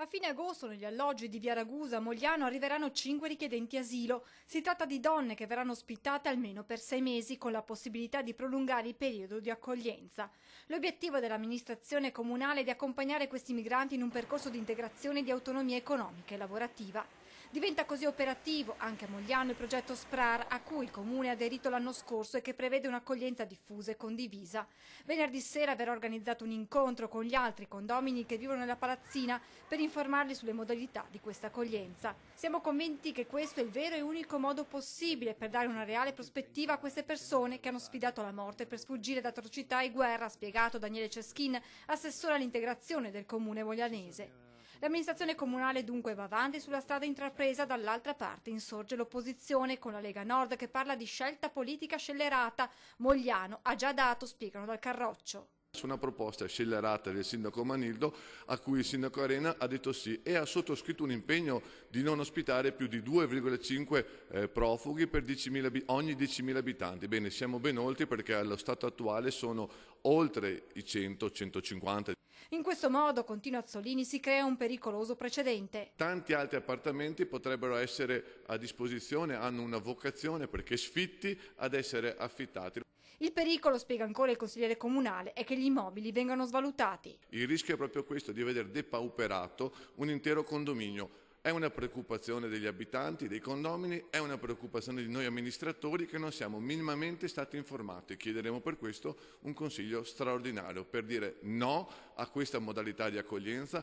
A fine agosto negli alloggi di Via Ragusa a Mogliano arriveranno 5 richiedenti asilo. Si tratta di donne che verranno ospitate almeno per 6 mesi con la possibilità di prolungare il periodo di accoglienza. L'obiettivo dell'amministrazione comunale è di accompagnare questi migranti in un percorso di integrazione e di autonomia economica e lavorativa. Diventa così operativo anche a Mogliano il progetto SPRAR a cui il Comune ha aderito l'anno scorso e che prevede un'accoglienza diffusa e condivisa. Venerdì sera verrà organizzato un incontro con gli altri condomini che vivono nella palazzina per informarli sulle modalità di questa accoglienza. Siamo convinti che questo è il vero e unico modo possibile per dare una reale prospettiva a queste persone che hanno sfidato la morte per sfuggire da atrocità e guerra, ha spiegato Daniele Ceschin, assessore all'integrazione del Comune moglianese. L'amministrazione comunale dunque va avanti sulla strada intrapresa, dall'altra parte insorge l'opposizione con la Lega Nord che parla di scelta politica scellerata. Mogliano ha già dato, spiegano dal Carroccio. Su una proposta scellerata del sindaco Manildo a cui il sindaco Arena ha detto sì e ha sottoscritto un impegno di non ospitare più di 2,5 profughi per ogni 10.000 abitanti. Bene, siamo ben oltre perché allo stato attuale sono oltre i 100-150. In questo modo, continua Azzolini, si crea un pericoloso precedente. Tanti altri appartamenti potrebbero essere a disposizione, hanno una vocazione perché sfitti ad essere affittati. Il pericolo, spiega ancora il consigliere comunale, è che gli immobili vengano svalutati. Il rischio è proprio questo, di vedere depauperato un intero condominio. È una preoccupazione degli abitanti, dei condomini, è una preoccupazione di noi amministratori che non siamo minimamente stati informati. Chiederemo per questo un consiglio straordinario per dire no a questa modalità di accoglienza.